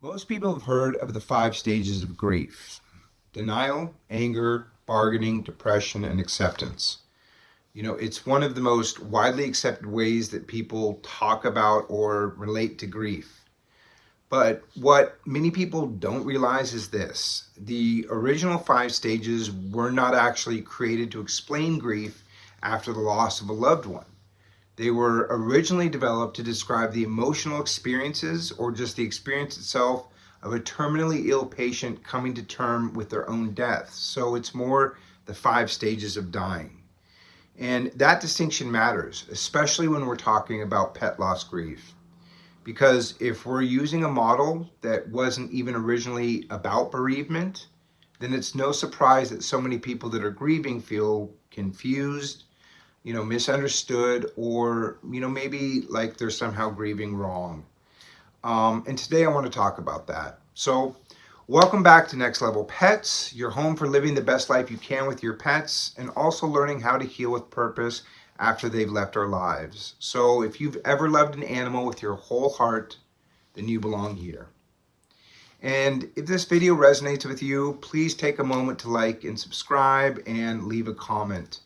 Most people have heard of the 5 stages of grief: denial, anger, bargaining, depression, and acceptance. It's one of the most widely accepted ways that people talk about or relate to grief. But what many people don't realize is this: the original 5 stages were not actually created to explain grief after the loss of a loved one. They were originally developed to describe the emotional experiences or just the experience itself of a terminally ill patient coming to term with their own death. So it's more the 5 stages of dying. And that distinction matters, especially when we're talking about pet loss grief. Because if we're using a model that wasn't even originally about bereavement, then it's no surprise that so many people that are grieving feel confused, misunderstood, or, maybe like they're somehow grieving wrong. And today I want to talk about that. So, welcome back to Next Level Pets, your home for living the best life you can with your pets and also learning how to heal with purpose after they've left our lives. So, if you've ever loved an animal with your whole heart, then you belong here. And if this video resonates with you, please take a moment to like and subscribe and leave a comment.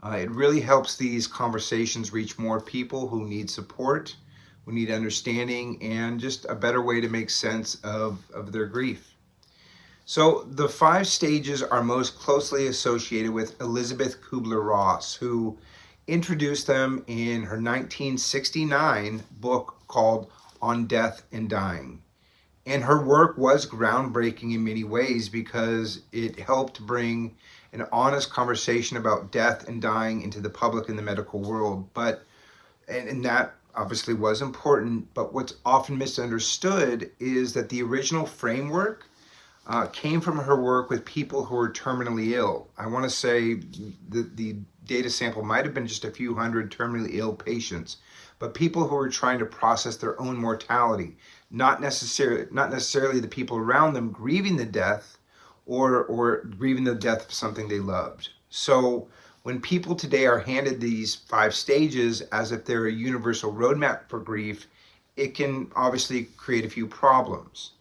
It really helps these conversations reach more people who need support, who need understanding, and just a better way to make sense of their grief. So the 5 stages are most closely associated with Elizabeth Kubler-Ross, who introduced them in her 1969 book called On Death and Dying. And her work was groundbreaking in many ways because it helped bring an honest conversation about death and dying into the public and the medical world. And that obviously was important, but what's often misunderstood is that the original framework came from her work with people who were terminally ill. I want to say the data sample might have been just a few hundred terminally ill patients, but people who were trying to process their own mortality, not necessarily the people around them grieving the death or grieving the death of something they loved. So when people today are handed these 5 stages as if they're a universal roadmap for grief, it can obviously create a few problems.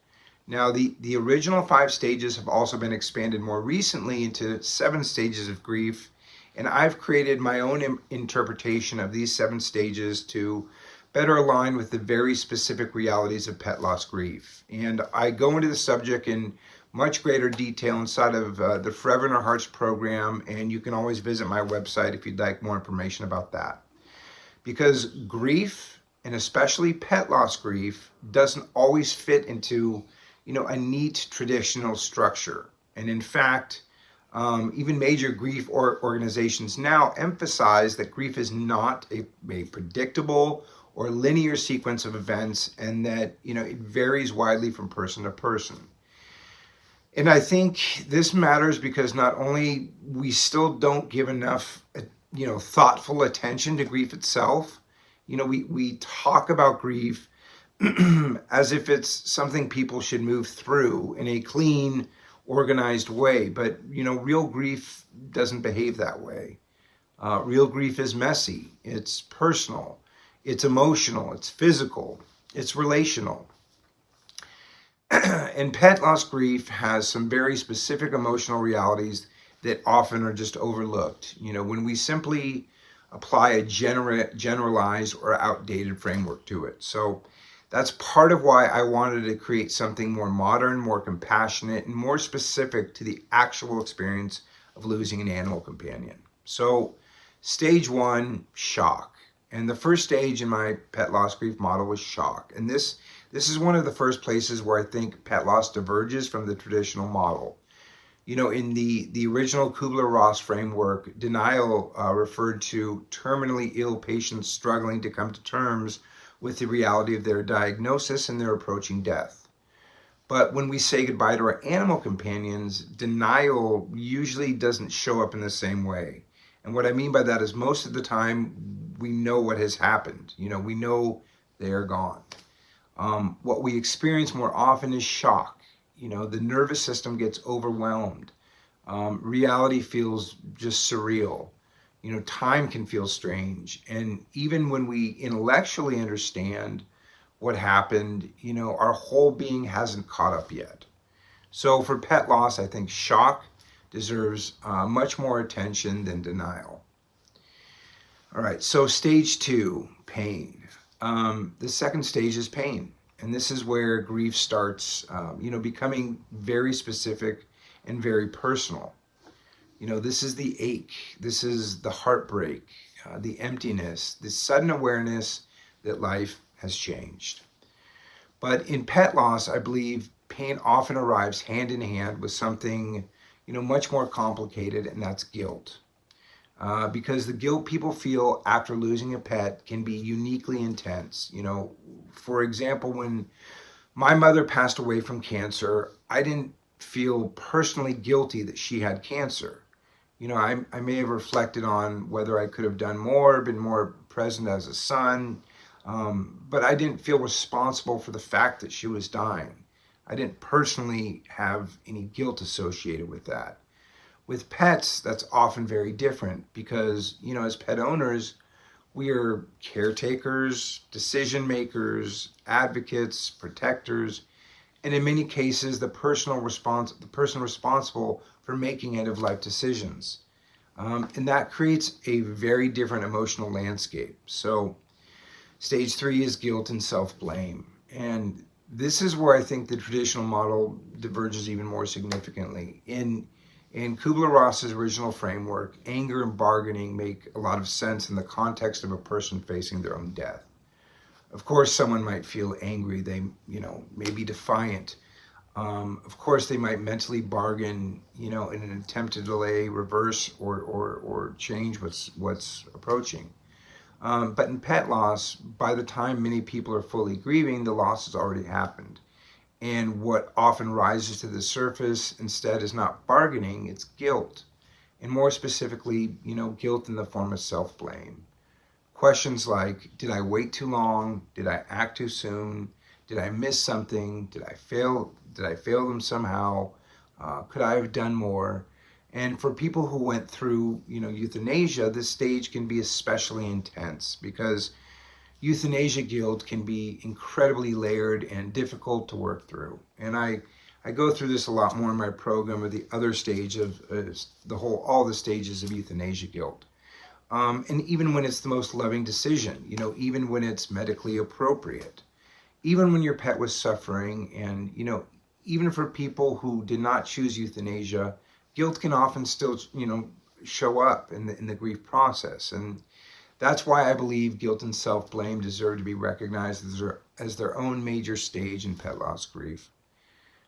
Now, the original 5 stages have also been expanded more recently into 7 stages of grief, and I've created my own interpretation of these 7 stages to better align with the very specific realities of pet loss grief. And I go into the subject in much greater detail inside of the Forever in Our Hearts program, and you can always visit my website if you'd like more information about that. Because grief, and especially pet loss grief, doesn't always fit into a neat traditional structure. And in fact, even major grief organizations now emphasize that grief is not a predictable or linear sequence of events, and that it varies widely from person to person. And I think this matters because not only we still don't give enough thoughtful attention to grief itself. We talk about grief as if it's something people should move through in a clean, organized way. But, real grief doesn't behave that way. Real grief is messy, it's personal, it's emotional, it's physical, it's relational. And pet loss grief has some very specific emotional realities that often are just overlooked. When we simply apply a generalized or outdated framework to it. So that's part of why I wanted to create something more modern, more compassionate, and more specific to the actual experience of losing an animal companion. So stage 1, shock. And the first stage in my pet loss grief model was shock. And this is one of the first places where I think pet loss diverges from the traditional model. In the original Kubler-Ross framework, denial referred to terminally ill patients struggling to come to terms with the reality of their diagnosis and their approaching death. But when we say goodbye to our animal companions, denial usually doesn't show up in the same way. And what I mean by that is most of the time we know what has happened. We know they are gone. What we experience more often is shock. The nervous system gets overwhelmed. Reality feels just surreal. Time can feel strange. And even when we intellectually understand what happened, our whole being hasn't caught up yet. So for pet loss, I think shock deserves much more attention than denial. All right, so stage two, pain. The second stage is pain. And this is where grief starts, becoming very specific and very personal. This is the ache, this is the heartbreak, the emptiness, the sudden awareness that life has changed. But in pet loss, I believe pain often arrives hand in hand with something, much more complicated, and that's guilt. Because the guilt people feel after losing a pet can be uniquely intense. For example, when my mother passed away from cancer, I didn't feel personally guilty that she had cancer. I may have reflected on whether I could have done more, been more present as a son, but I didn't feel responsible for the fact that she was dying. I didn't personally have any guilt associated with that. With pets, that's often very different because, as pet owners, we are caretakers, decision makers, advocates, protectors, and in many cases, the person responsible for making end of life decisions. And that creates a very different emotional landscape. So, stage three is guilt and self blame. And this is where I think the traditional model diverges even more significantly. In Kubler-Ross's original framework, anger and bargaining make a lot of sense in the context of a person facing their own death. Of course, someone might feel angry. They, may be defiant. Of course, they might mentally bargain, in an attempt to delay, reverse, or change what's approaching. But in pet loss, by the time many people are fully grieving, the loss has already happened. And what often rises to the surface instead is not bargaining, it's guilt. And more specifically, guilt in the form of self-blame. Questions like, did I wait too long? Did I act too soon? Did I miss something? Did I fail them somehow? Could I have done more? And for people who went through, euthanasia, this stage can be especially intense because euthanasia guilt can be incredibly layered and difficult to work through. And I go through this a lot more in my program of the other stage of all the stages of euthanasia guilt. And even when it's the most loving decision, even when it's medically appropriate, even when your pet was suffering, and, even for people who did not choose euthanasia, guilt can often still, show up in the grief process. And that's why I believe guilt and self-blame deserve to be recognized as their own major stage in pet loss grief.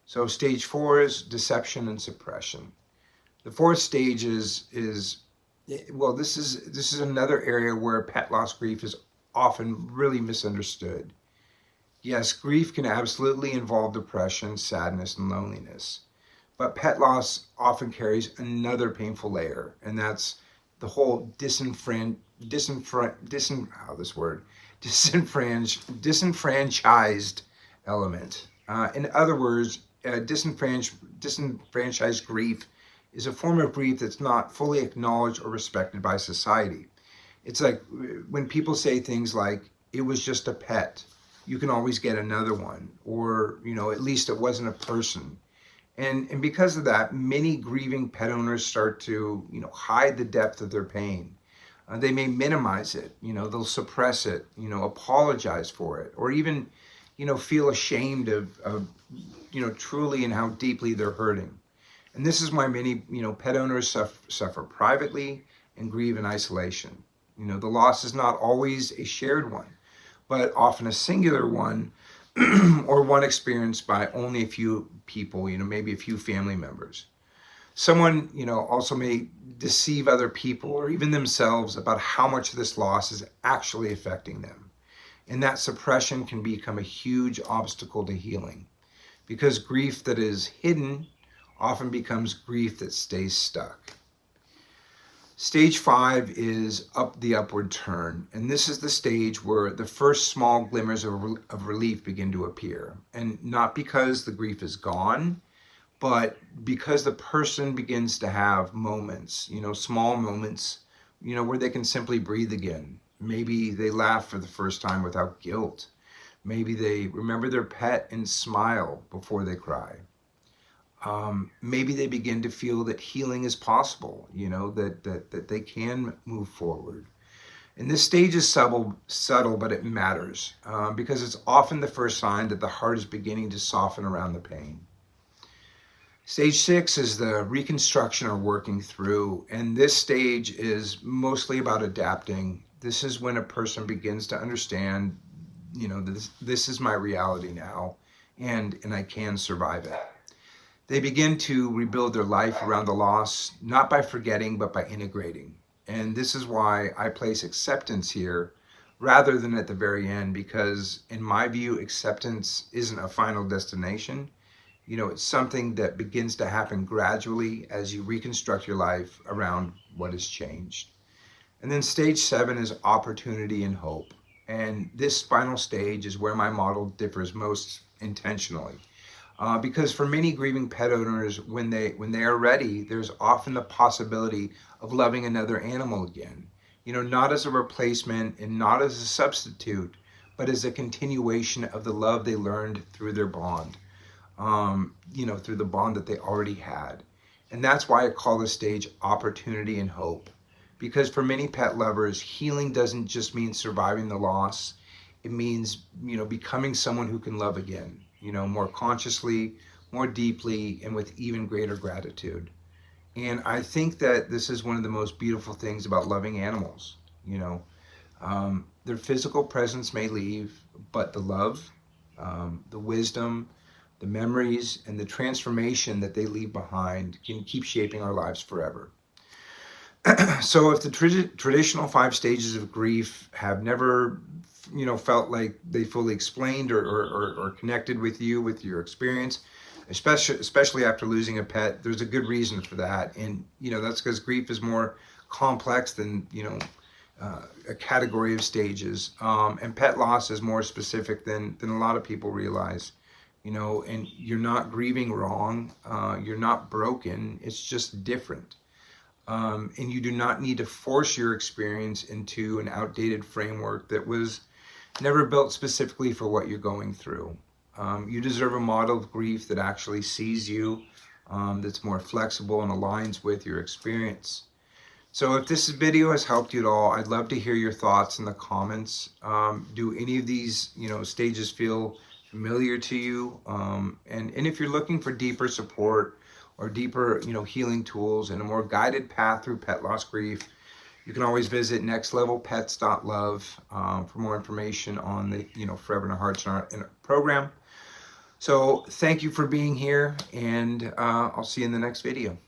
So stage four is deception and suppression. The fourth stage is this is another area where pet loss grief is often really misunderstood. Yes, grief can absolutely involve depression, sadness, and loneliness. But pet loss often carries another painful layer, and that's the whole disenfranchised element. In other words, disenfranchised grief is a form of grief that's not fully acknowledged or respected by society. It's like when people say things like, it was just a pet, you can always get another one, or, at least it wasn't a person. And because of that, many grieving pet owners start to, hide the depth of their pain. They may minimize it, they'll suppress it, apologize for it, or even, feel ashamed of truly and how deeply they're hurting. And this is why many, pet owners suffer privately and grieve in isolation. The loss is not always a shared one, but often a singular one, or one experienced by only a few people, maybe a few family members. Someone, also may deceive other people or even themselves about how much this loss is actually affecting them. And that suppression can become a huge obstacle to healing, because grief that is hidden often becomes grief that stays stuck. Stage five is the upward turn. And this is the stage where the first small glimmers of relief begin to appear. And not because the grief is gone, but because the person begins to have moments, small moments, where they can simply breathe again. Maybe they laugh for the first time without guilt. Maybe they remember their pet and smile before they cry. Maybe they begin to feel that healing is possible, that they can move forward. And this stage is subtle, but it matters because it's often the first sign that the heart is beginning to soften around the pain. Stage 6 is the reconstruction or working through, and this stage is mostly about adapting. This is when a person begins to understand, this is my reality now, and I can survive it. They begin to rebuild their life around the loss, not by forgetting, but by integrating. And this is why I place acceptance here rather than at the very end, because in my view, acceptance isn't a final destination. It's something that begins to happen gradually as you reconstruct your life around what has changed. And then stage 7 is opportunity and hope. And this final stage is where my model differs most intentionally. Because for many grieving pet owners, when they are ready, there's often the possibility of loving another animal again. Not as a replacement and not as a substitute, but as a continuation of the love they learned through their bond. Through the bond that they already had. And that's why I call this stage opportunity and hope. Because for many pet lovers, healing doesn't just mean surviving the loss. It means, becoming someone who can love again, more consciously, more deeply, and with even greater gratitude. And I think that this is one of the most beautiful things about loving animals. Their physical presence may leave, but the love, the wisdom, the memories, and the transformation that they leave behind can keep shaping our lives forever. So if the traditional 5 stages of grief have never, felt like they fully explained or connected with you, with your experience, especially after losing a pet, there's a good reason for that. And, that's because grief is more complex than, a category of stages. And pet loss is more specific than a lot of people realize. And you're not grieving wrong. You're not broken. It's just different. And you do not need to force your experience into an outdated framework that was never built specifically for what you're going through. You deserve a model of grief that actually sees you, that's more flexible and aligns with your experience. So if this video has helped you at all, I'd love to hear your thoughts in the comments. Do any of these, stages feel familiar to you? And if you're looking for deeper support or deeper, healing tools and a more guided path through pet loss grief, you can always visit nextlevelpets.love for more information on the, Forever in Our Hearts in our program. So thank you for being here, and I'll see you in the next video.